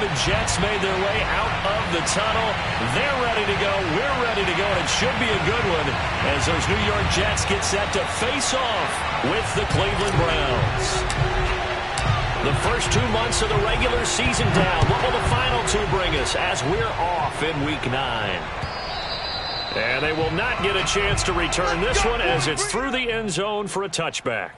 the Jets made their way out of the tunnel. They're ready to go. We're ready to go. And it should be a good one as those New York Jets get set to face off with the Cleveland Browns. The first 2 months of the regular season down. What will the final two bring us as we're off in Week 9? And they will not get a chance to return this one as it's through the end zone for a touchback.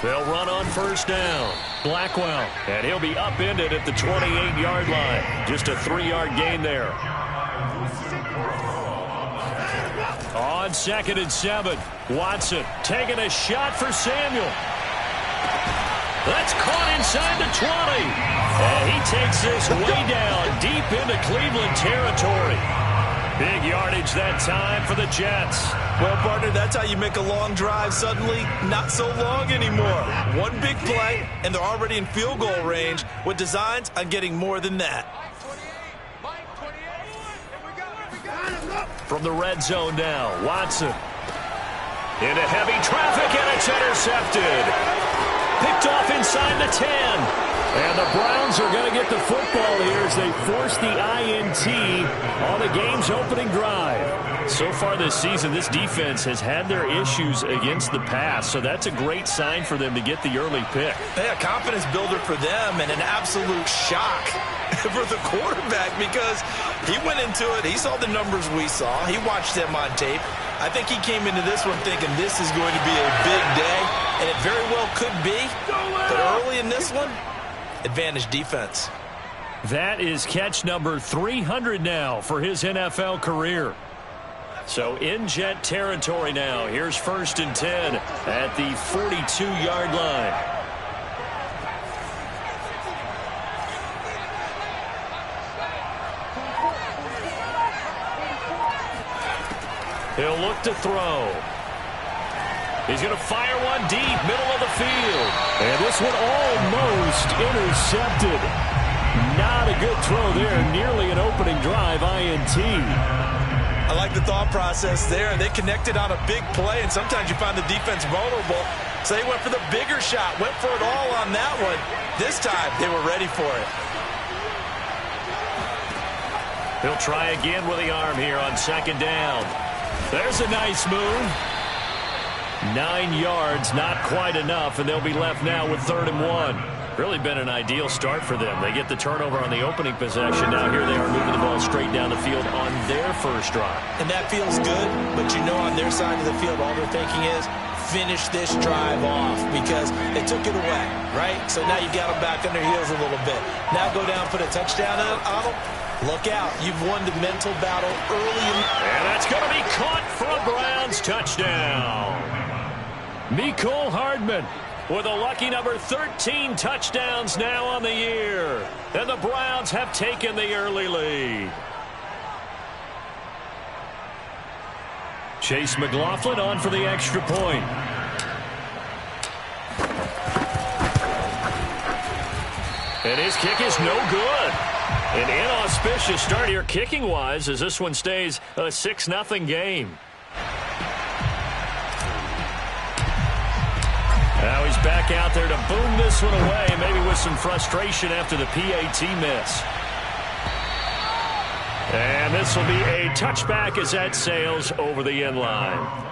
They'll run on first down. Blackwell, and he'll be upended at the 28-yard line. Just a 3-yard gain there. On 2nd and 7, Watson taking a shot for Samuel. That's caught inside the 20. And he takes this way down deep into Cleveland territory. Big yardage that time for the Jets. Well, partner, that's how you make a long drive suddenly not so long anymore. One big play, and they're already in field goal range with designs on getting more than that. From the red zone now, Watson. Into heavy traffic, and it's intercepted. Picked off inside the 10. And the Browns are going to get the football here as they force the INT on the game's opening drive. So far this season, this defense has had their issues against the pass, so that's a great sign for them to get the early pick. Yeah, confidence builder for them and an absolute shock for the quarterback because he went into it. He saw the numbers we saw. He watched them on tape. I think he came into this one thinking this is going to be a big day, and it very well could be. But early in this one, advantage defense. That is catch number 300 now for his NFL career. So in Jet territory now. Here's 1st and 10 at the 42-yard line. He'll look to throw. He's going to fire one deep, middle of the field. And this one almost intercepted. Not a good throw there. Nearly an opening drive INT. I like the thought process there. They connected on a big play, and sometimes you find the defense vulnerable. So they went for the bigger shot, went for it all on that one. This time, they were ready for it. He'll try again with the arm here on 2nd down. There's a nice move. 9 yards, not quite enough, and they'll be left now with 3rd and 1. Really been an ideal start for them. They get the turnover on the opening possession. Now here they are moving the ball straight down the field on their first drive. And that feels good, but you know on their side of the field all they're thinking is finish this drive off because they took it away, right? So now you got them back on their heels a little bit. Now go down, put a touchdown on them. Look out. You've won the mental battle early. And that's going to be caught for a Browns touchdown. Mecole Hardman with a lucky number 13 touchdowns now on the year. And the Browns have taken the early lead. Chase McLaughlin on for the extra point. And his kick is no good. An inauspicious start here kicking-wise as this one stays a 6-0 game. Now he's back out there to boom this one away, maybe with some frustration after the PAT miss. And this will be a touchback as that sails over the end line.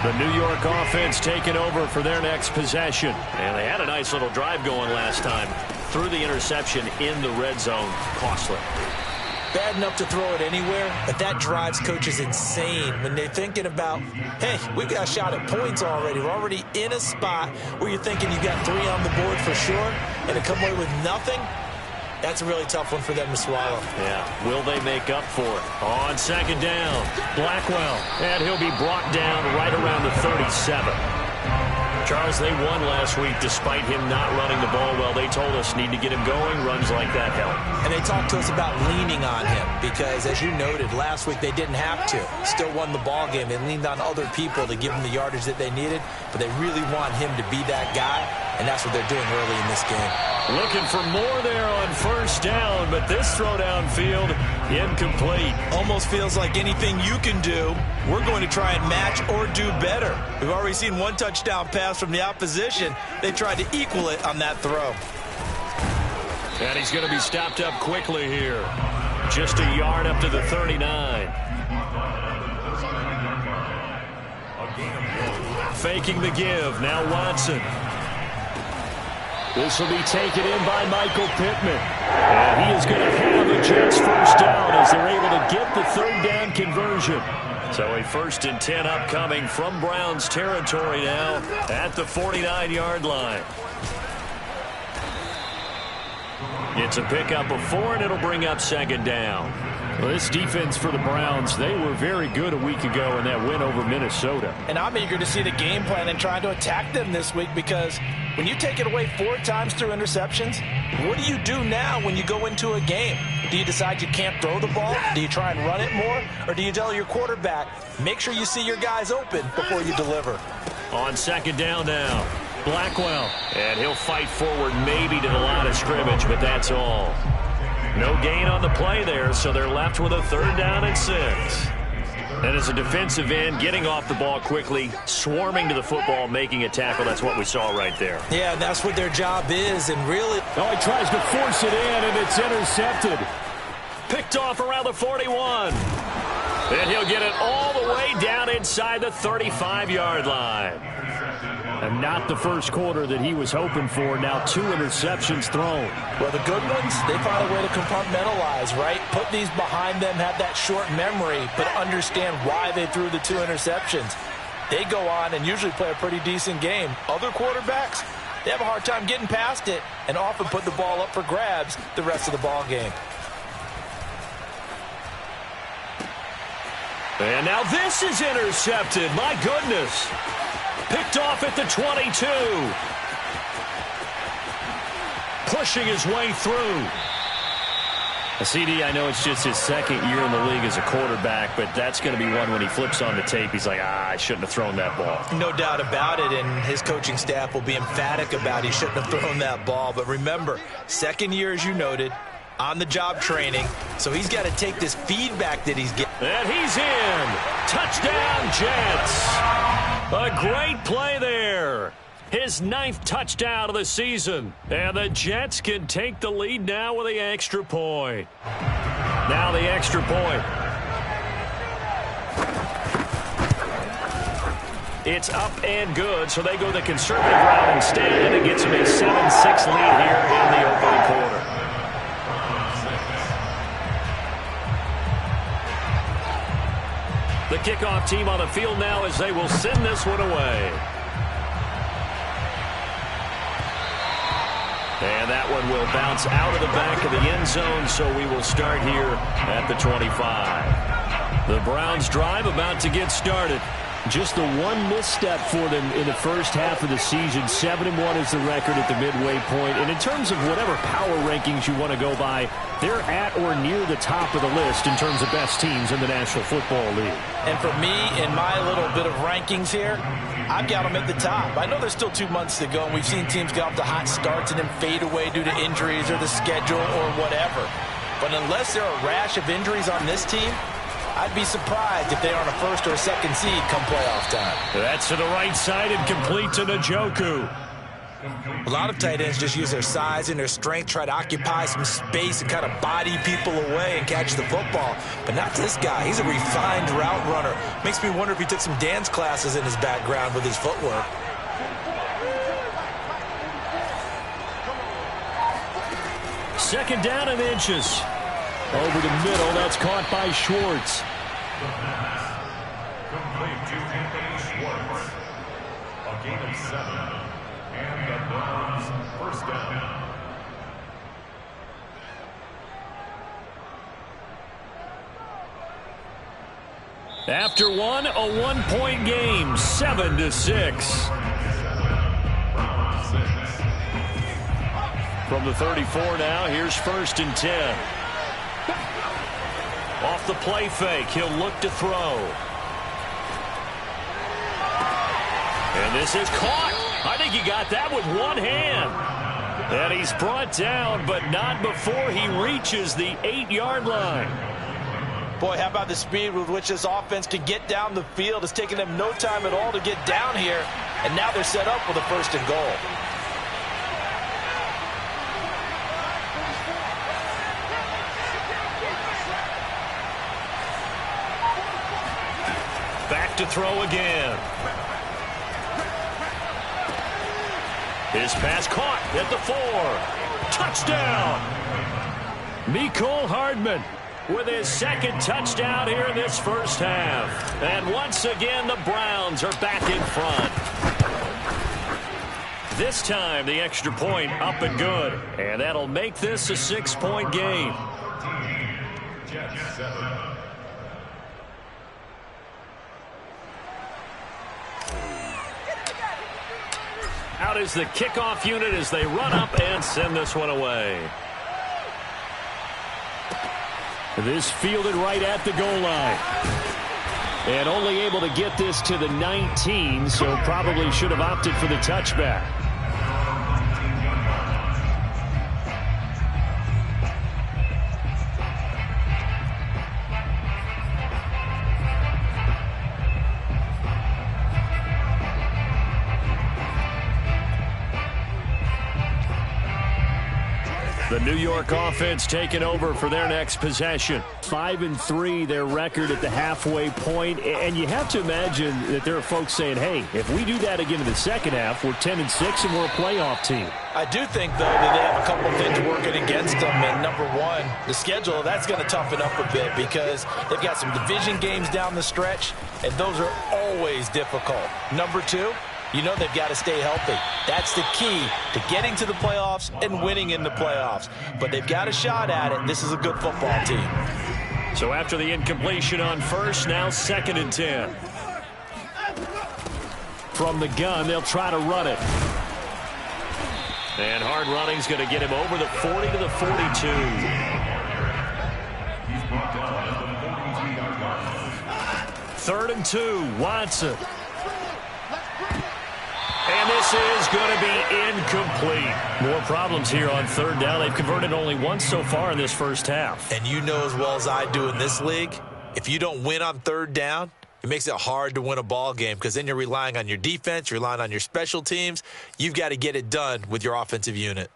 The New York offense taking over for their next possession. And they had a nice little drive going last time. Threw the interception in the red zone. Costly. Bad enough to throw it anywhere, but that drives coaches insane when they're thinking about, hey, we've got a shot at points already. We're already in a spot where you're thinking you got 3 on the board for sure, and to come away with nothing, that's a really tough one for them to swallow. Yeah, will they make up for it? On 2nd down, Blackwell, and he'll be brought down right around the 37. Charles, they won last week despite him not running the ball well. They told us need to get him going. Runs like that help. And they talked to us about leaning on him because, as you noted, last week they didn't have to. Still won the ball game. They leaned on other people to give them the yardage that they needed, but they really want him to be that guy, and that's what they're doing early in this game. Looking for more there on first down, but this throw downfield incomplete. Almost feels like anything you can do, we're going to try and match or do better. We've already seen one touchdown pass from the opposition. They tried to equal it on that throw. And he's going to be stopped up quickly here. Just a yard up to the 39. Faking the give. Now Watson. This will be taken in by Michael Pittman. And he is going to have a Jets first down as they're able to get the third down conversion. So a 1st and 10 upcoming from Browns territory now at the 49-yard line. It's a pickup of 4, and it'll bring up 2nd down. Well, this defense for the Browns, they were very good a week ago in that win over Minnesota. And I'm eager to see the game plan and trying to attack them this week because when you take it away 4 times through interceptions, what do you do now when you go into a game? Do you decide you can't throw the ball? Do you try and run it more? Or do you tell your quarterback, make sure you see your guys open before you deliver? On 2nd down now, Blackwell. And he'll fight forward maybe to the line of scrimmage, but that's all. No gain on the play there, so they're left with a 3rd down and 6. And as a defensive end, getting off the ball quickly, swarming to the football, making a tackle, that's what we saw right there. Yeah, and that's what their job is, and really... Oh, he tries to force it in, and it's intercepted. Picked off around the 41. And he'll get it all the way down inside the 35-yard line. And not the first quarter that he was hoping for. Now 2 interceptions thrown. Well, the good ones, they find a way to compartmentalize, right? Put these behind them, have that short memory, but understand why they threw the 2 interceptions. They go on and usually play a pretty decent game. Other quarterbacks, they have a hard time getting past it and often put the ball up for grabs the rest of the ball game. And now this is intercepted. My goodness. Picked off at the 22. Pushing his way through. CD, I know it's just his 2nd year in the league as a quarterback, but that's going to be one when he flips on the tape. He's like, I shouldn't have thrown that ball. No doubt about it, and his coaching staff will be emphatic about he shouldn't have thrown that ball. But remember, 2nd year, as you noted, on-the-job training, so he's got to take this feedback that he's getting. And he's in. Touchdown, Jets. A great play there. His 9th touchdown of the season. And the Jets can take the lead now with the extra point. Now the extra point. It's up and good, so they go the conservative route instead, and it gets them a 7-6 lead here in the opening quarter. The kickoff team on the field now as they will send this one away. And that one will bounce out of the back of the end zone, so we will start here at the 25. The Browns drive about to get started. Just the one misstep for them in the first half of the season. 7-1 is the record at the midway point. And in terms of whatever power rankings you want to go by, they're at or near the top of the list in terms of best teams in the National Football League. And for me, in my little bit of rankings here, I've got them at the top. I know there's still 2 months to go, and we've seen teams get off to hot starts and then fade away due to injuries or the schedule or whatever. But unless there are a rash of injuries on this team, I'd be surprised if they aren't a 1st or a 2nd seed come playoff time. That's to the right side and complete to Njoku. A lot of tight ends just use their size and their strength, try to occupy some space and kind of body people away and catch the football. But not this guy. He's a refined route runner. Makes me wonder if he took some dance classes in his background with his footwork. Second down and inches. Over the middle, that's caught by Schwartz. Complete to Anthony Schwartz. A gain of 7. And the Browns first down. After one, a 1-point game, 7-6. From the 34 now, here's 1st and 10. Off the play fake, he'll look to throw. And this is caught. I think he got that with one hand. And he's brought down, but not before he reaches the 8-yard line. Boy, how about the speed with which this offense can get down the field? It's taken them no time at all to get down here. And now they're set up with a 1st and goal. Back to throw again. His pass caught at the 4. Touchdown! Mecole Hardman with his 2nd touchdown here in this first half. And once again, the Browns are back in front. This time, the extra point up and good. And that'll make this a 6-point game. Out is the kickoff unit as they run up and send this one away. This fielded right at the goal line. And only able to get this to the 19, so probably should have opted for the touchback. The New York offense taking over for their next possession. 5-3 their record at the halfway point. And you have to imagine that there are folks saying, hey, if we do that again in the second half, we're 10-6 and we're a playoff team. I do think, though, that they have a couple of things working against them. And number one, the schedule, that's going to toughen up a bit because they've got some division games down the stretch, and those are always difficult. Number two, you know they've got to stay healthy. That's the key to getting to the playoffs and winning in the playoffs. But they've got a shot at it. This is a good football team. So after the incompletion on 1st, now 2nd and 10. From the gun, they'll try to run it. And hard running's going to get him over the 40 to the 42. Third and 2, Watson. And this is going to be incomplete. More problems here on 3rd down. They've converted only once so far in this first half. And you know as well as I do in this league, if you don't win on 3rd down, it makes it hard to win a ball game because then you're relying on your defense, you're relying on your special teams. You've got to get it done with your offensive unit.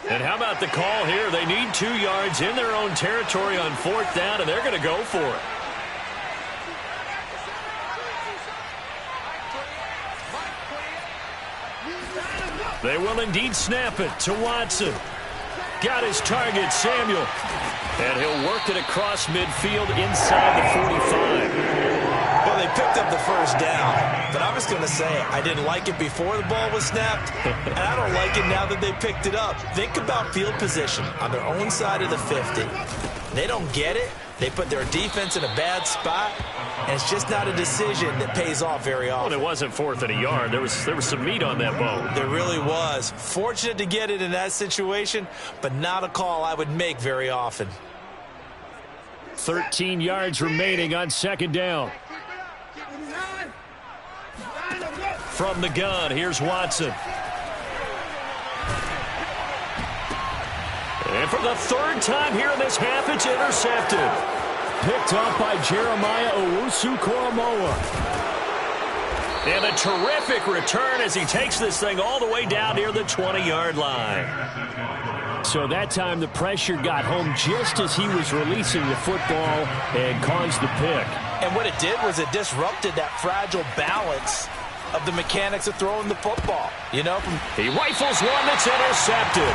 And how about the call here? They need 2 yards in their own territory on 4th down, and they're going to go for it. They will indeed snap it to Watson. Got his target, Samuel. And he'll work it across midfield inside the 45. Well, they picked up the 1st down. But I was going to say, I didn't like it before the ball was snapped. And I don't like it now that they picked it up. Think about field position on their own side of the 50. They don't get it. They put their defense in a bad spot. And it's just not a decision that pays off very often. Well, it wasn't 4th and a yard. There was some meat on that bone. There really was. Fortunate to get it in that situation, but not a call I would make very often. 13 yards remaining on 2nd down. From the gun, here's Watson. And for the 3rd time here in this half, it's intercepted. Picked up by Jeremiah Owusu-Koramoah. And a terrific return as he takes this thing all the way down near the 20-yard line. So that time the pressure got home just as he was releasing the football and caused the pick. And what it did was it disrupted that fragile balance of the mechanics of throwing the football. You know, he rifles one that's intercepted.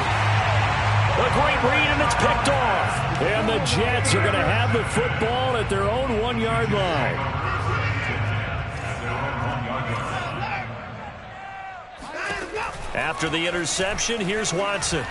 A great read, and it's picked off. And the Jets are going to have the football at their own 1-yard line. After the interception, here's Watson.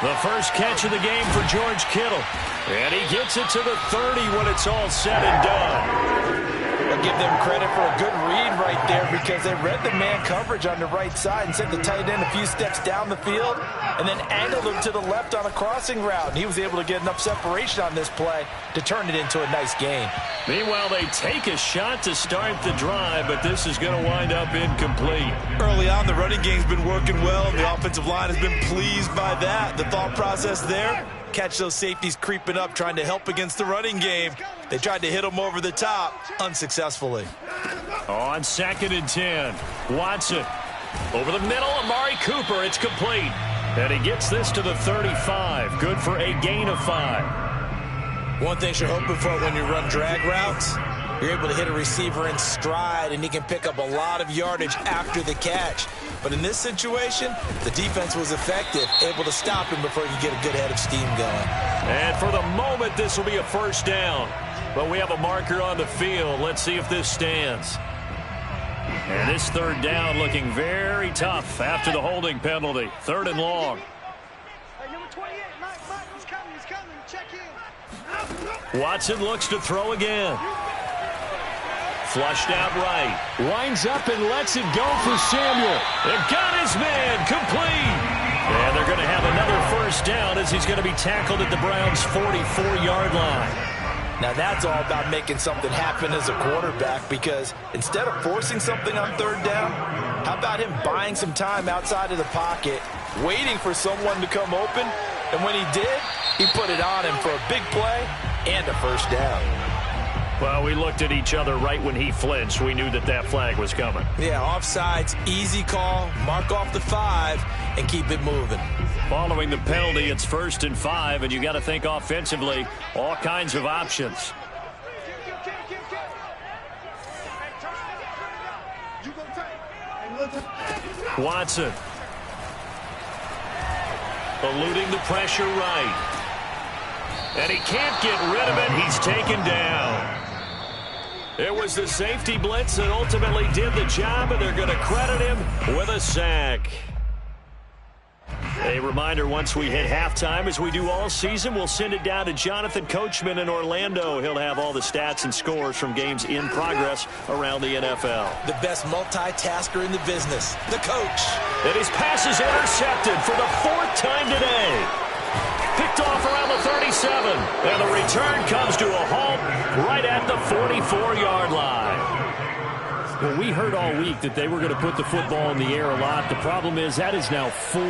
The first catch of the game for George Kittle. And he gets it to the 30 when it's all said and done. Well, give them credit for a good read right there because they read the man coverage on the right side and sent the tight end a few steps down the field and then angled him to the left on a crossing route. And he was able to get enough separation on this play to turn it into a nice gain. Meanwhile, they take a shot to start the drive, but this is going to wind up incomplete. Early on, the running game's been working well, and the offensive line has been pleased by that. The thought process there, catch those safeties creeping up, trying to help against the running game. They tried to hit them over the top, unsuccessfully. On 2nd and 10, Watson. Over the middle, Amari Cooper. It's complete. And he gets this to the 35. Good for a gain of 5. One thing you're hoping for when you run drag routes, you're able to hit a receiver in stride, and he can pick up a lot of yardage after the catch. But in this situation, the defense was effective, able to stop him before you get a good head of steam going. And for the moment, this will be a first down. But we have a marker on the field. Let's see if this stands. And this 3rd down looking very tough after the holding penalty. 3rd and long. Hey, number 28, Mike, he's coming. Check in. Watson looks to throw again. Flushed out right. Winds up and lets it go for Samuel. And got his man complete. And they're going to have another first down as he's going to be tackled at the Browns' 44-yard line. Now that's all about making something happen as a quarterback, because instead of forcing something on 3rd down, how about him buying some time outside of the pocket, waiting for someone to come open, and when he did, he put it on him for a big play and a first down. Well, we looked at each other right when he flinched. We knew that that flag was coming. Yeah, offsides, easy call, mark off the 5, and keep it moving. Following the penalty, it's 1st and 5, and you got to think offensively, all kinds of options. Watson. Eluding the pressure right. And he can't get rid of it. He's taken down. It was the safety blitz that ultimately did the job, and they're going to credit him with a sack. A reminder, once we hit halftime, as we do all season, we'll send it down to Jonathan Coachman in Orlando. He'll have all the stats and scores from games in progress around the NFL. The best multitasker in the business, the coach. And his pass is intercepted for the 4th time today. Picked off around the 37. And the return comes to a halt right at the 44-yard line. Well, we heard all week that they were going to put the football in the air a lot. The problem is that is now 4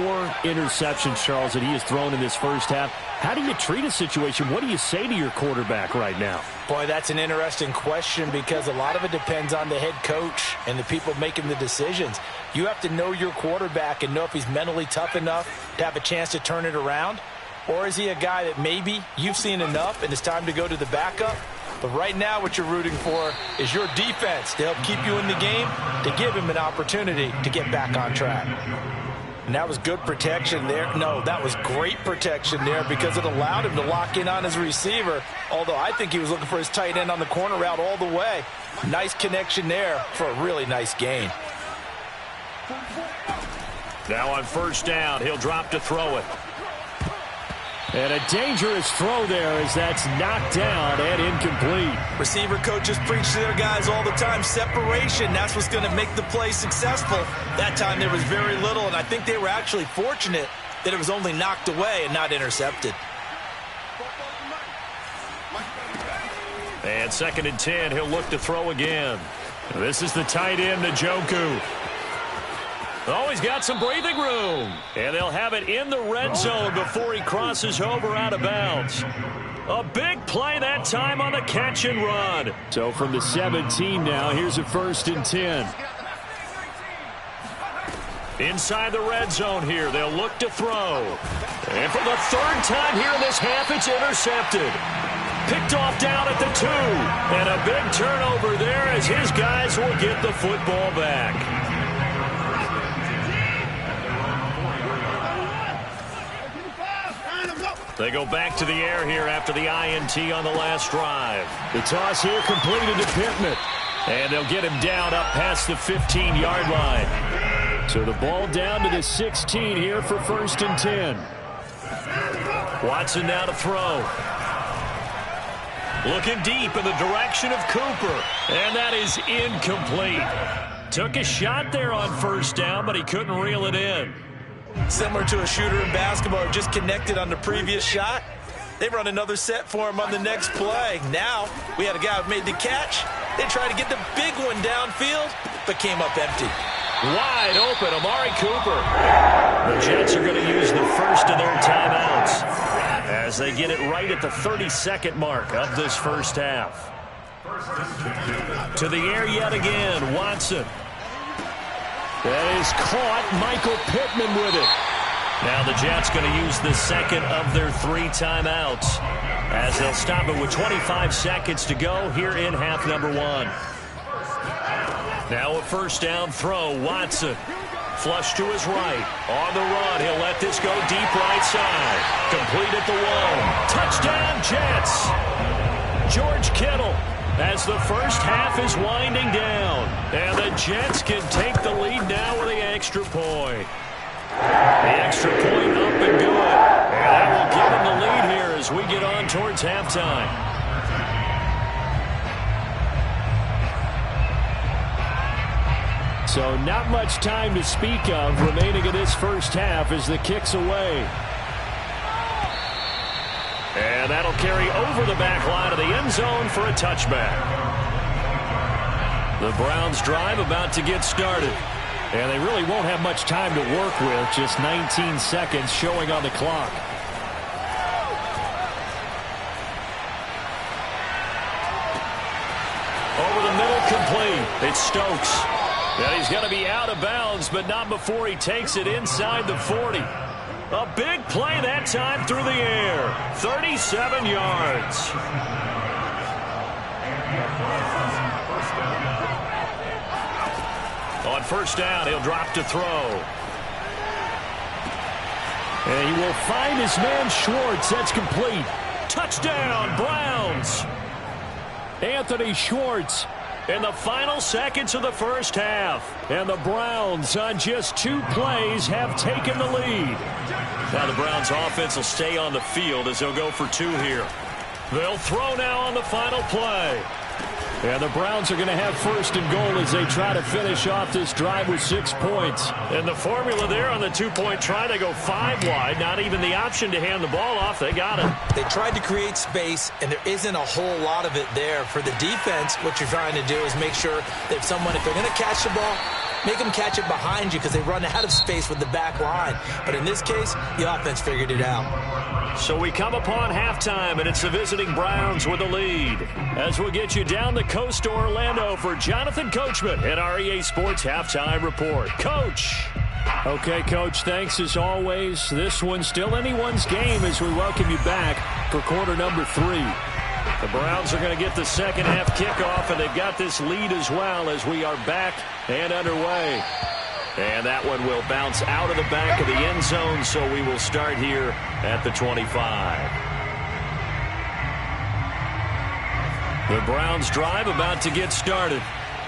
interceptions, Charles, that he has thrown in this first half. How do you treat a situation? What do you say to your quarterback right now? Boy, that's an interesting question, because a lot of it depends on the head coach and the people making the decisions. You have to know your quarterback and know if he's mentally tough enough to have a chance to turn it around. Or is he a guy that maybe you've seen enough and it's time to go to the backup? But right now what you're rooting for is your defense to help keep you in the game, to give him an opportunity to get back on track. And that was good protection there. No, that was great protection there, because it allowed him to lock in on his receiver, although I think he was looking for his tight end on the corner route all the way. Nice connection there for a really nice gain. Now on 1st down, he'll drop to throw it. And a dangerous throw there as that's knocked down and incomplete. Receiver coaches preach to their guys all the time. Separation, that's what's going to make the play successful. That time there was very little, and I think they were actually fortunate that it was only knocked away and not intercepted. And 2nd and 10, he'll look to throw again. This is the tight end, Njoku. Oh, he's got some breathing room. And they'll have it in the red zone before he crosses over out of bounds. A big play that time on the catch and run. So from the 17 now, here's a 1st and 10. Inside the red zone here, they'll look to throw. And for the 3rd time here in this half, it's intercepted. Picked off down at the 2. And a big turnover there as his guys will get the football back. They go back to the air here after the INT on the last drive. The toss here completed to Pittman. And they'll get him down up past the 15-yard line. So the ball down to the 16 here for 1st and 10. 10. Watson now to throw. Looking deep in the direction of Cooper. And that is incomplete. Took a shot there on first down, but he couldn't reel it in. Similar to a shooter in basketball who just connected on the previous shot. They run another set for him on the next play. Now, we had a guy who made the catch. They tried to get the big one downfield, but came up empty. Wide open, Amari Cooper. The Jets are going to use the first of their timeouts as they get it right at the 32nd mark of this first half. To the air yet again, Watson. That is caught. Michael Pittman with it. Now the Jets going to use the second of their 3 timeouts as they'll stop it with 25 seconds to go here in half number 1. Now a first down throw. Watson. Flush to his right. On the run. He'll let this go deep right side. Complete at the 1. Touchdown Jets. George Kittle. As the first half is winding down. And the Jets can take the lead now with the extra point. The extra point up and good. And that will give them the lead here as we get on towards halftime. So not much time to speak of remaining in this first half as the kick's away. And that'll carry over the back line of the end zone for a touchback. The Browns drive about to get started. And they really won't have much time to work with. Just 19 seconds showing on the clock. Over the middle, complete. It's Stokes. And he's going to be out of bounds, but not before he takes it inside the 40. A big play that time through the air. 37 yards. On first down, he'll drop to throw. And he will find his man Schwartz. That's complete. Touchdown, Browns. Anthony Schwartz in the final seconds of the first half. And the Browns, on just 2 plays, have taken the lead. Now the Browns offense will stay on the field as they'll go for 2 here. They'll throw now on the final play. And the Browns are going to have first and goal as they try to finish off this drive with 6 points. And the formula there on the 2-point try, they go 5 wide. Not even the option to hand the ball off. They got it. They tried to create space, and there isn't a whole lot of it there. For the defense, what you're trying to do is make sure that if they're going to catch the ball, make them catch it behind you because they run out of space with the back line. But in this case, the offense figured it out. So we come upon halftime, and it's the visiting Browns with the lead. As we'll get you down the coast to Orlando for Jonathan Coachman and our EA Sports Halftime Report. Coach. Okay, Coach, thanks as always. This one's still anyone's game as we welcome you back for quarter number 3. The Browns are going to get the second half kickoff, and they've got this lead as well as we are back and underway. And that one will bounce out of the back of the end zone, so we will start here at the 25. The Browns drive about to get started.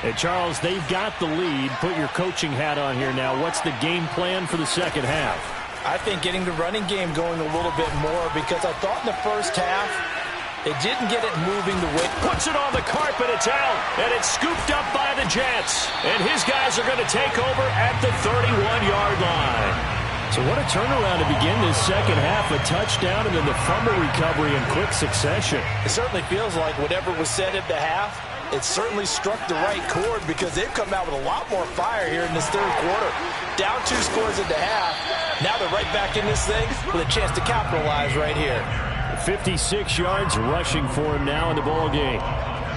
Hey, Charles, they've got the lead. Put your coaching hat on here now. What's the game plan for the second half? I think getting the running game going a little bit more because I thought in the first half they didn't get it moving the way. Puts it on the carpet, it's out, and it's scooped up by the Jets. And his guys are going to take over at the 31-yard line. So what a turnaround to begin this second half. A touchdown and then the fumble recovery in quick succession. It certainly feels like whatever was said at the half, it certainly struck the right chord because they've come out with a lot more fire here in this third quarter. Down 2 scores at the half. Now they're right back in this thing with a chance to capitalize right here. 56 yards rushing for him now in the ball game.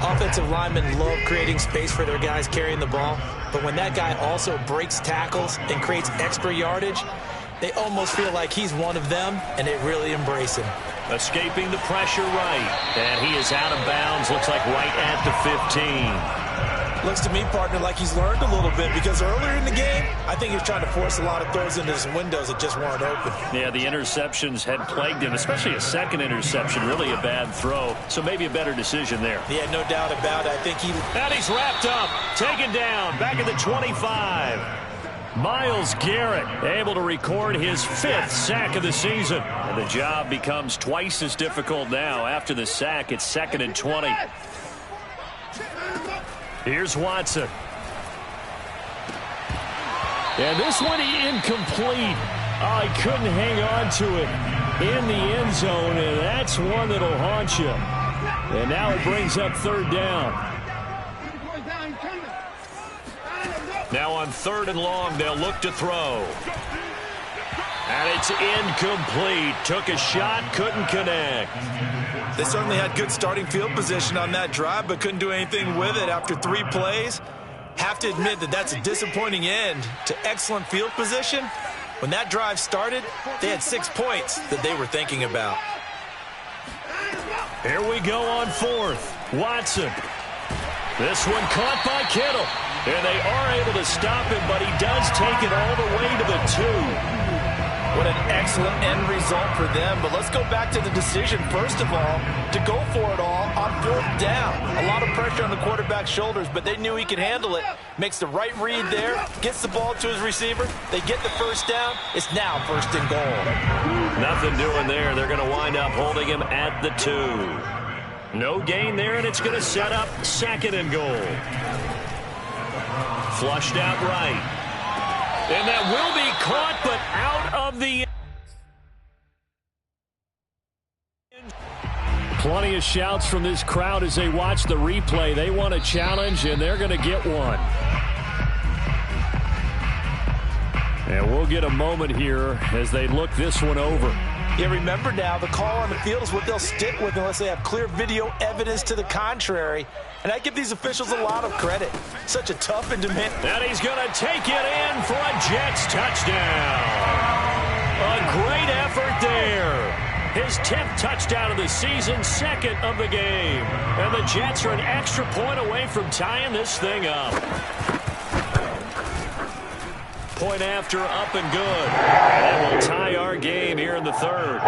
Offensive linemen love creating space for their guys carrying the ball, but when that guy also breaks tackles and creates extra yardage, they almost feel like he's one of them, and they really embrace him. Escaping the pressure right, and he is out of bounds, looks like right at the 15. Looks to me, partner, like he's learned a little bit because earlier in the game, I think he was trying to force a lot of throws into some windows that just weren't open. Yeah, the interceptions had plagued him, especially a second interception, really a bad throw. So maybe a better decision there. Yeah, no doubt about it. I think And he's wrapped up, taken down, back at the 25. Myles Garrett able to record his 5th sack of the season. And the job becomes twice as difficult now. After the sack, it's 2nd and 20. Here's Watson. And this one incomplete. Oh, he couldn't hang on to it in the end zone, and that's one that'll haunt you. And now it brings up 3rd down. Now on 3rd and long, they'll look to throw. And it's incomplete. Took a shot, couldn't connect. They certainly had good starting field position on that drive, but couldn't do anything with it after 3 plays. Have to admit that that's a disappointing end to excellent field position. When that drive started, they had 6 points that they were thinking about. Here we go on 4th. Watson. This one caught by Kittle. And they are able to stop him, but he does take it all the way to the 2. What an excellent end result for them. But let's go back to the decision, first of all, to go for it all on 4th down. A lot of pressure on the quarterback's shoulders, but they knew he could handle it. Makes the right read there, gets the ball to his receiver. They get the 1st down. It's now 1st and goal. Nothing doing there. They're going to wind up holding him at the 2. No gain there, and it's going to set up 2nd and goal. Flushed out right. And that will be caught, but out of the... Plenty of shouts from this crowd as they watch the replay. They want a challenge, and they're going to get one. And we'll get a moment here as they look this one over. Yeah, remember now, the call on the field is what they'll stick with unless they have clear video evidence to the contrary. And I give these officials a lot of credit. Such a tough and demanding. And he's going to take it in for a Jets touchdown. A great effort there. His 10th touchdown of the season, 2nd of the game. And the Jets are an extra point away from tying this thing up. Point after, up and good. And that will tie our game here in the 3rd.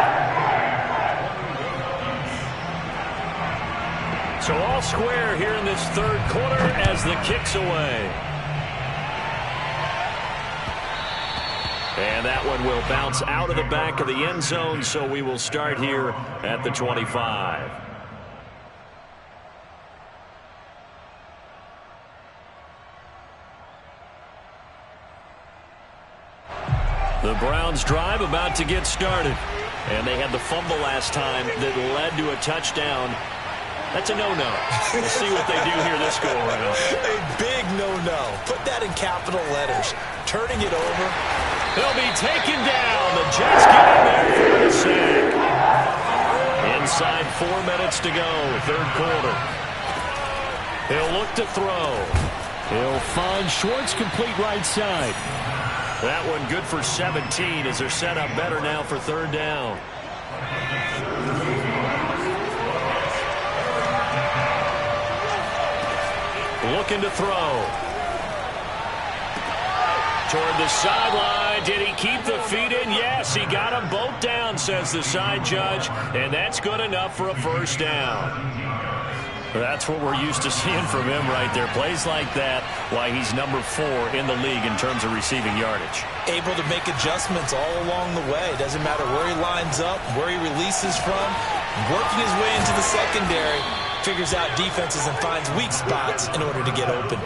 So all square here in this 3rd quarter as the kick's away. And that one will bounce out of the back of the end zone, so we will start here at the 25. The Browns drive about to get started. And they had the fumble last time that led to a touchdown. That's a no-no. We'll see what they do here this go-around. A big no-no. Put that in capital letters. Turning it over. They'll be taken down. The Jets get in there for the sack. Inside 4 minutes to go, 3rd quarter. He'll look to throw. He'll find Schwartz complete right side. That one good for 17 as they're set up better now for 3rd down. Looking to throw. Toward the sideline. Did he keep the feet in? Yes, he got them both down, says the side judge. And that's good enough for a 1st down. That's what we're used to seeing from him right there. Plays like that, why he's number 4 in the league in terms of receiving yardage. Able to make adjustments all along the way. Doesn't matter where he lines up, where he releases from. Working his way into the secondary. Figures out defenses and finds weak spots in order to get open.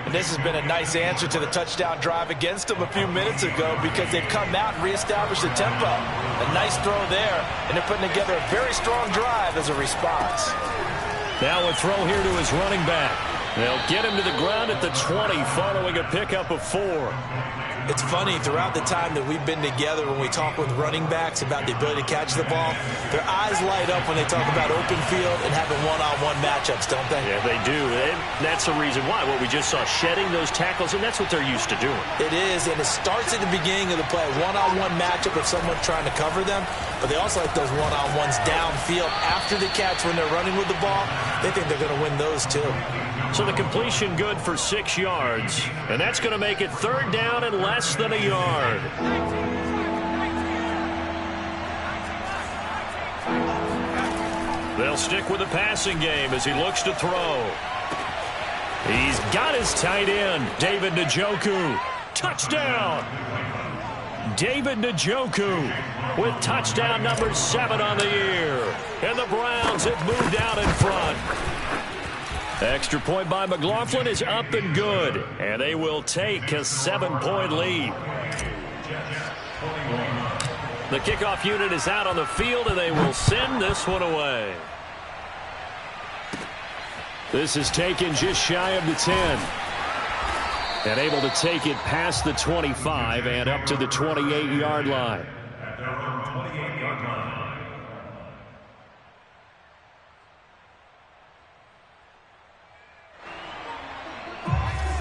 And this has been a nice answer to the touchdown drive against them a few minutes ago because they've come out and reestablished the tempo. A nice throw there, and they're putting together a very strong drive as a response. Now a throw here to his running back. They'll get him to the ground at the 20 following a pickup of 4. It's funny, throughout the time that we've been together when we talk with running backs about the ability to catch the ball, their eyes light up when they talk about open field and having one-on-one matchups, don't they? Yeah, they do. And that's the reason why. What we just saw, shedding those tackles, and that's what they're used to doing. It is, and it starts at the beginning of the play. One-on-one matchup if someone's trying to cover them, but they also like those one-on-ones downfield after the catch when they're running with the ball. They think they're going to win those too. So the completion good for 6 yards. And that's going to make it 3rd down and less than a yard. They'll stick with the passing game as he looks to throw. He's got his tight end, David Njoku. Touchdown! David Njoku with touchdown number 7 on the year. And the Browns have moved out in front. Extra point by McLaughlin is up and good. And they will take a 7-point lead. The kickoff unit is out on the field, and they will send this one away. This is taken just shy of the 10. And able to take it past the 25 and up to the 28-yard line.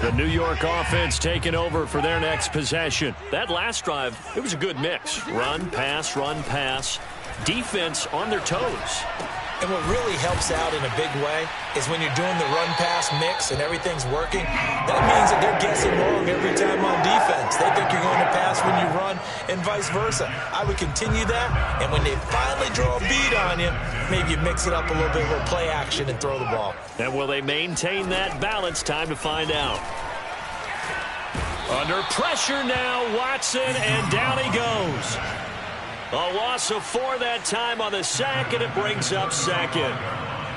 The New York offense taking over for their next possession. That last drive, it was a good mix. Run, pass, defense on their toes. And what really helps out in a big way is when you're doing the run-pass mix and everything's working, that means that they're guessing wrong every time on defense. They think you're going to pass when you run and vice versa. I would continue that, and when they finally draw a beat on you, maybe you mix it up a little bit with play action and throw the ball. And will they maintain that balance? Time to find out. Under pressure now, Watson, and down he goes. A loss of 4 that time on the sack, and it brings up second.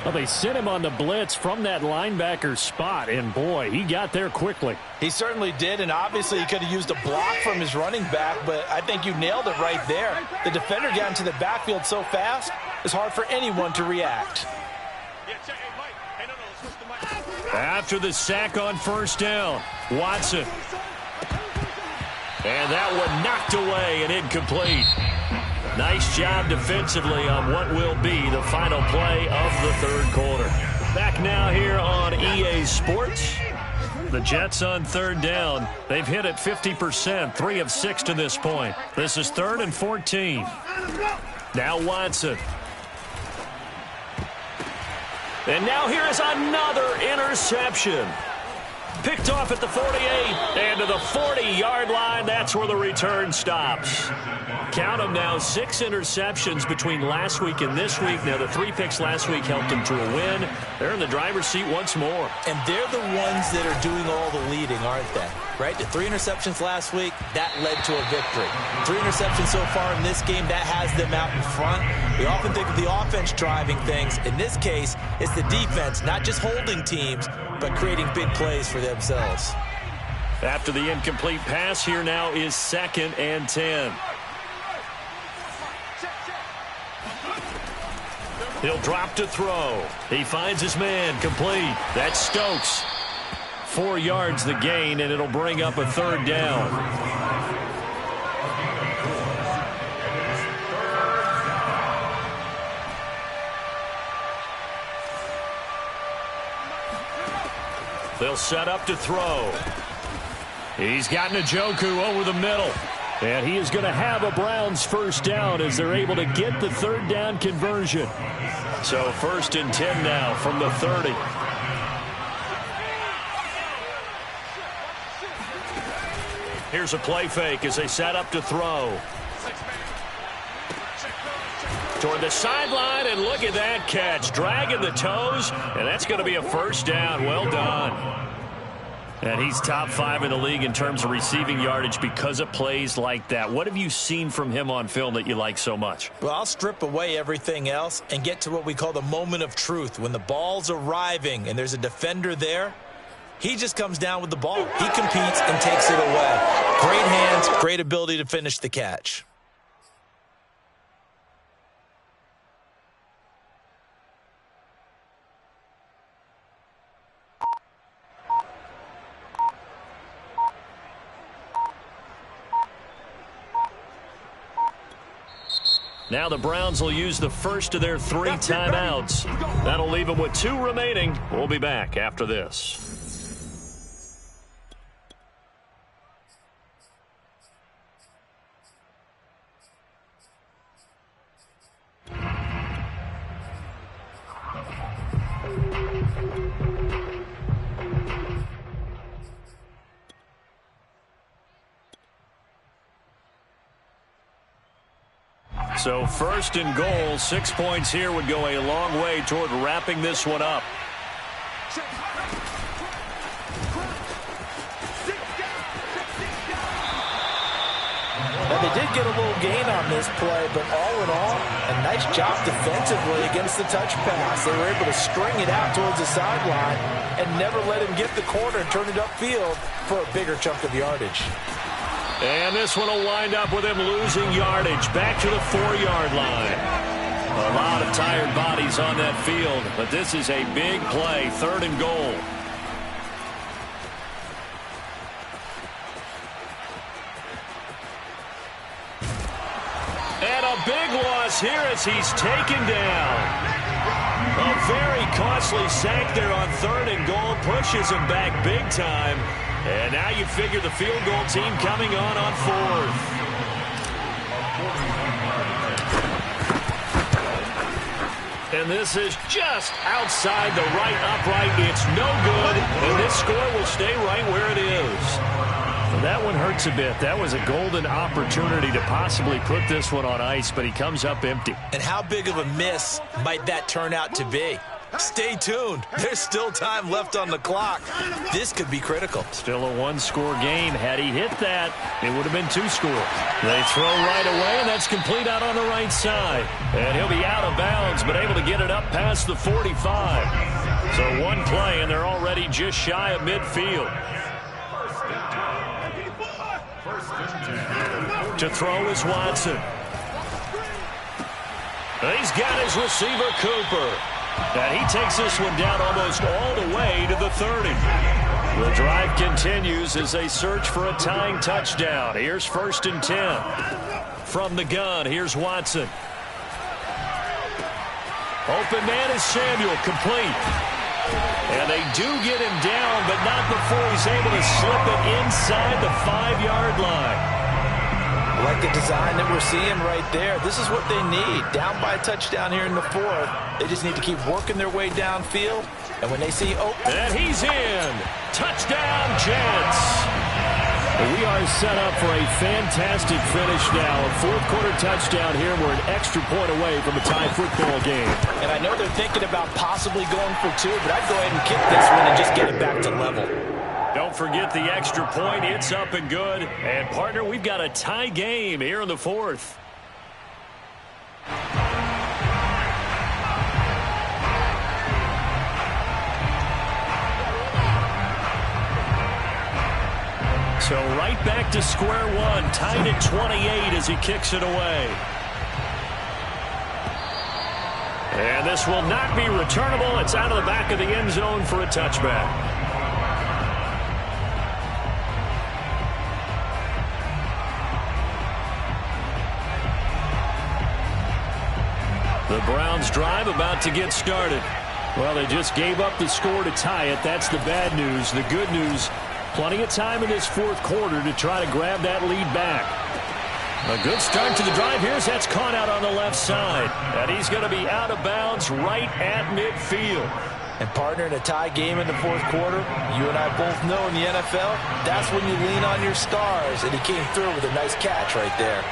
Well, they sent him on the blitz from that linebacker spot, and boy, he got there quickly. He certainly did, and obviously he could have used a block from his running back, but I think you nailed it right there. The defender got into the backfield so fast, it's hard for anyone to react. After the sack on first down, Watson. And that one knocked away and incomplete. Nice job defensively on what will be the final play of the third quarter. Back now here on EA Sports. The Jets on third down. They've hit it 50%, 3 of 6 to this point. This is 3rd and 14. Now Watson. And now here is another interception. Picked off at the 48 and to the 40-yard line. That's where the return stops. Count them now, 6 interceptions between last week and this week. Now, the 3 picks last week helped them to a win. They're in the driver's seat once more. And they're the ones that are doing all the leading, aren't they? Right? The 3 interceptions last week, that led to a victory. 3 interceptions so far in this game, that has them out in front. We often think of the offense driving things. In this case, it's the defense, not just holding teams, but creating big plays for themselves. After the incomplete pass, here now is 2nd and 10. He'll drop to throw. He finds his man, complete. That's Stokes. 4 yards the gain, and it'll bring up a 3rd down. They'll set up to throw. He's got Njoku over the middle. And he is going to have a Browns first down as they're able to get the 3rd down conversion. So 1st and 10 now from the 30. Here's a play fake as they set up to throw. Toward the sideline, and look at that catch. Dragging the toes, and that's going to be a first down. Well done. And he's top 5 in the league in terms of receiving yardage because of plays like that. What have you seen from him on film that you like so much? Well, I'll strip away everything else and get to what we call the moment of truth. When the ball's arriving and there's a defender there, he just comes down with the ball. He competes and takes it away. Great hands, great ability to finish the catch. Now the Browns will use the first of their 3 timeouts. That'll leave them with 2 remaining. We'll be back after this. So 1st and goal, 6 points here would go a long way toward wrapping this one up. Now, they did get a little gain on this play, but all in all, a nice job defensively against the touch pass. They were able to string it out towards the sideline and never let him get the corner and turn it upfield for a bigger chunk of yardage. And this one will wind up with him losing yardage back to the 4-yard line. A lot of tired bodies on that field, but this is a big play, 3rd and goal. And a big loss here as he's taken down. A very costly sack there on 3rd and goal, pushes him back big time. And now you figure the field goal team coming on 4th. And this is just outside the right upright. It's no good, and this score will stay right where it is. Well, that one hurts a bit. That was a golden opportunity to possibly put this one on ice, but he comes up empty. And how big of a miss might that turn out to be? Stay tuned. There's still time left on the clock. This could be critical. Still a 1-score game. Had he hit that, it would have been 2 scores. They throw right away, and that's complete out on the right side. And he'll be out of bounds, but able to get it up past the 45. So 1 play, and they're already just shy of midfield. To throw is Watson. He's got his receiver, Cooper. And he takes this one down almost all the way to the 30. The drive continues as they search for a tying touchdown. Here's 1st and 10. From the gun, here's Watson. Open man is Samuel, complete. And they do get him down, but not before he's able to slip it inside the 5-yard line. Like the design that we're seeing right there. This is what they need. Down by a touchdown here in the 4th. They just need to keep working their way downfield. And when they see open. And he's in. Touchdown, Jets. We are set up for a fantastic finish now. A 4th-quarter touchdown here. We're an extra point away from a tie football game. And I know they're thinking about possibly going for 2, but I'd go ahead and kick this one and just get it back to level. Don't forget the extra point. It's up and good. And, partner, we've got a tie game here in the 4th. So right back to square one. Tied at 28 as he kicks it away. And this will not be returnable. It's out of the back of the end zone for a touchback. The Browns drive about to get started. Well, they just gave up the score to tie it. That's the bad news. The good news, plenty of time in this 4th quarter to try to grab that lead back. A good start to the drive. Here's that's caught out on the left side. And he's going to be out of bounds right at midfield. And, partner, in a tie game in the 4th quarter, you and I both know in the NFL, that's when you lean on your stars. And he came through with a nice catch right there.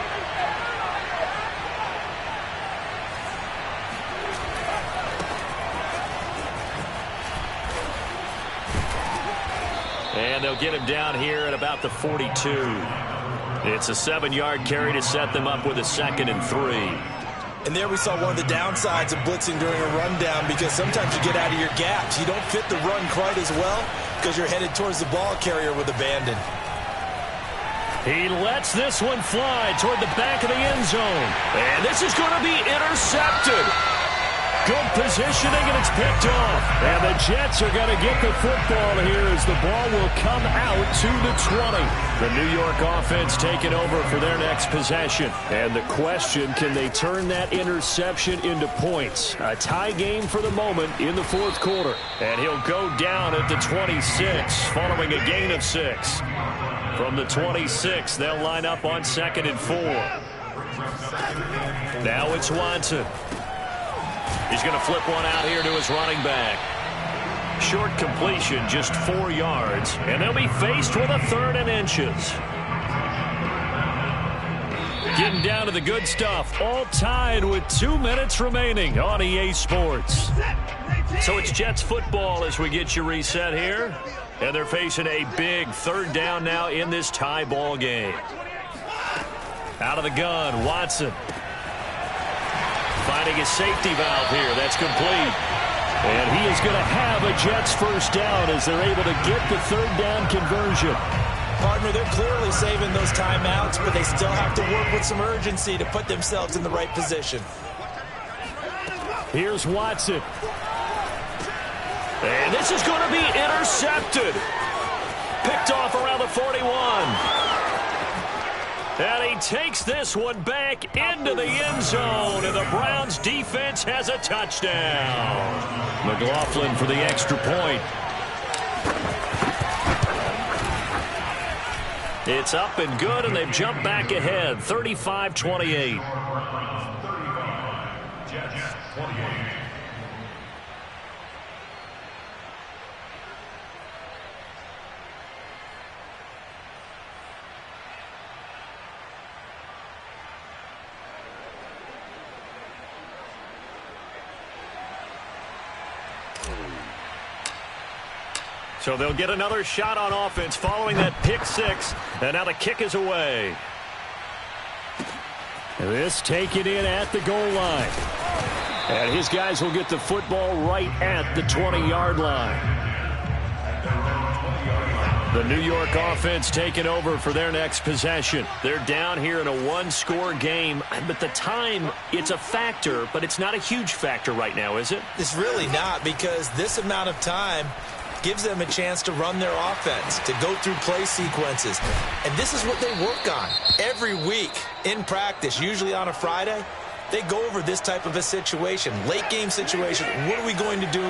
And they'll get him down here at about the 42. It's a 7-yard carry to set them up with a 2nd and 3. And there we saw one of the downsides of blitzing during a rundown, because sometimes you get out of your gaps. You don't fit the run quite as well because you're headed towards the ball carrier with abandon. He lets this one fly toward the back of the end zone. And this is going to be intercepted. Good positioning, and it's picked off. And the Jets are going to get the football here as the ball will come out to the 20. The New York offense taking over for their next possession. And the question, can they turn that interception into points? A tie game for the moment in the 4th quarter. And he'll go down at the 26 following a gain of 6. From the 26, they'll line up on 2nd and 4. Now it's Watson. He's going to flip one out here to his running back. Short completion, just 4 yards. And they'll be faced with a 3rd and inches. Getting down to the good stuff. All tied with 2 minutes remaining on EA Sports. So it's Jets football as we get you reset here. And they're facing a big 3rd down now in this tie ball game. Out of the gun, Watson. Finding his safety valve here. That's complete. And he is going to have a Jets first down as they're able to get the third down conversion. Partner, they're clearly saving those timeouts, but they still have to work with some urgency to put themselves in the right position. Here's Watson. And this is going to be intercepted. Picked off around the 41. And he takes this one back into the end zone, and the Browns defense has a touchdown. McLaughlin for the extra point. It's up and good, and they've jumped back ahead, 35-28. Jets 28. So they'll get another shot on offense following that pick six. And now the kick is away. This taken in at the goal line. And his guys will get the football right at the 20-yard line. The New York offense taking over for their next possession. They're down here in a one-score game. But the time, it's a factor, but it's not a huge factor right now, is it? It's really not, because this amount of time gives them a chance to run their offense, to go through play sequences. And this is what they work on every week in practice, usually on a Friday. They go over this type of a situation, late game situation. What are we going to do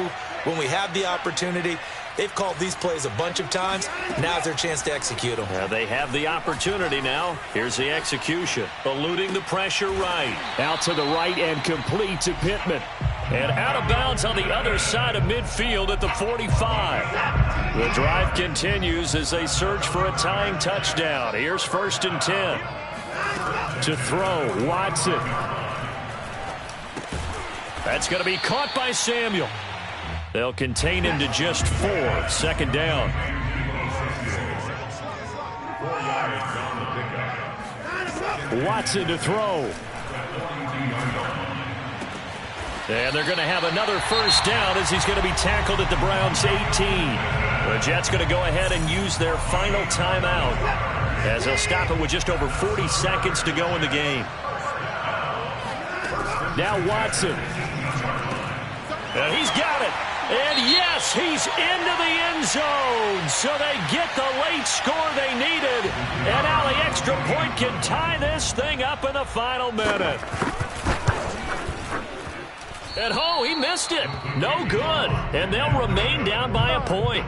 when we have the opportunity? They've called these plays a bunch of times. Now's their chance to execute them. Yeah, they have the opportunity now. Here's the execution. Eluding the pressure right. Out to the right and complete to Pittman. And out of bounds on the other side of midfield at the 45. The drive continues as they search for a tying touchdown. Here's 1st and 10. To throw, Watson. That's going to be caught by Samuel. They'll contain him to just 4. 2nd down. Watson to throw. And they're going to have another first down as he's going to be tackled at the Browns' 18. The Jets going to go ahead and use their final timeout as they'll stop it with just over 40 seconds to go in the game. Now Watson. And he's got it. And yes, he's into the end zone. So they get the late score they needed. And now the extra point can tie this thing up in the final minute. And oh, he missed it. No good. And they'll remain down by a point.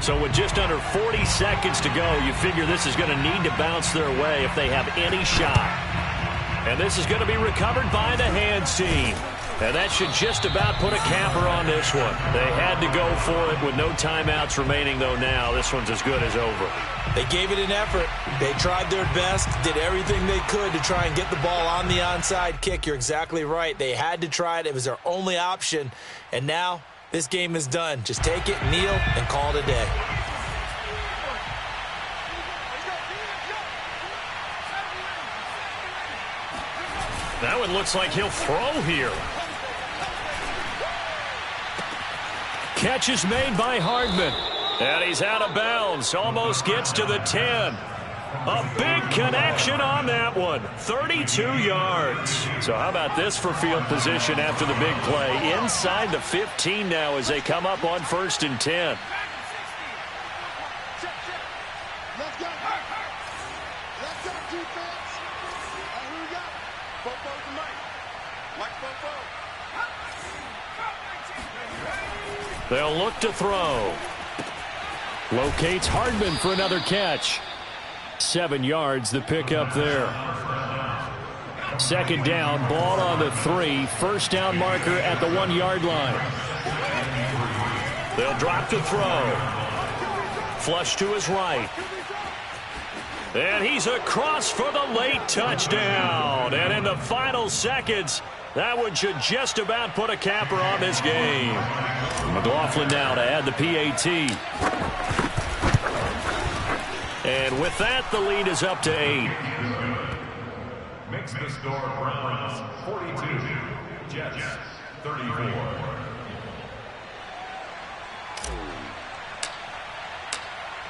So with just under 40 seconds to go, you figure this is going to need to bounce their way if they have any shot. And this is going to be recovered by the hands team. And that should just about put a capper on this one. They had to go for it with no timeouts remaining, though now. This one's as good as over. They gave it an effort. They tried their best, did everything they could to try and get the ball on the onside kick. You're exactly right. They had to try it. It was their only option. And now this game is done. Just take it, kneel, and call it a day. That one looks like he'll throw here. Catch is made by Hardman. And he's out of bounds. Almost gets to the 10. A big connection on that one. 32 yards. So how about this for field position after the big play? Inside the 15 now as they come up on 1st and 10. Let's go. Let's go, defense. Who we got? Fofo to Mike Fofo. They'll look to throw. Locates Hardman for another catch. 7 yards, the pickup there. 2nd down, ball on the 3. First down marker at the 1-yard line. They'll drop to throw. Flush to his right. And he's across for the late touchdown. And in the final seconds, that one should just about put a capper on this game. McLaughlin now to add the PAT. And with that, the lead is up to 8. Makes the score Browns 42, Jets 34.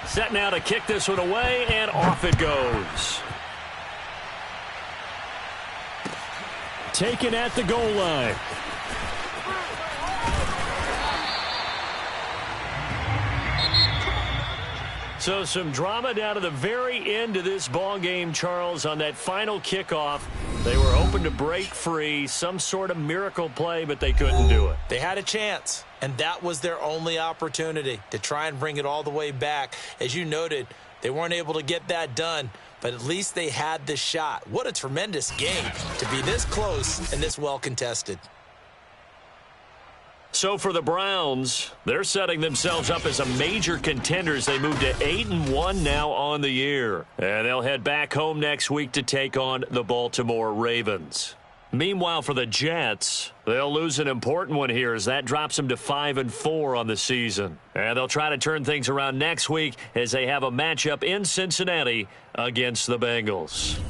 Set now to kick this one away, and off it goes. Taken at the goal line. So some drama down to the very end of this ball game, Charles, on that final kickoff. They were hoping to break free, some sort of miracle play, but they couldn't do it. They had a chance, and that was their only opportunity to try and bring it all the way back. As you noted, they weren't able to get that done, but at least they had the shot. What a tremendous game to be this close and this well contested. So for the Browns, they're setting themselves up as a major contender as they move to 8-1 now on the year. And they'll head back home next week to take on the Baltimore Ravens. Meanwhile, for the Jets, they'll lose an important one here as that drops them to 5-4 on the season. And they'll try to turn things around next week as they have a matchup in Cincinnati against the Bengals.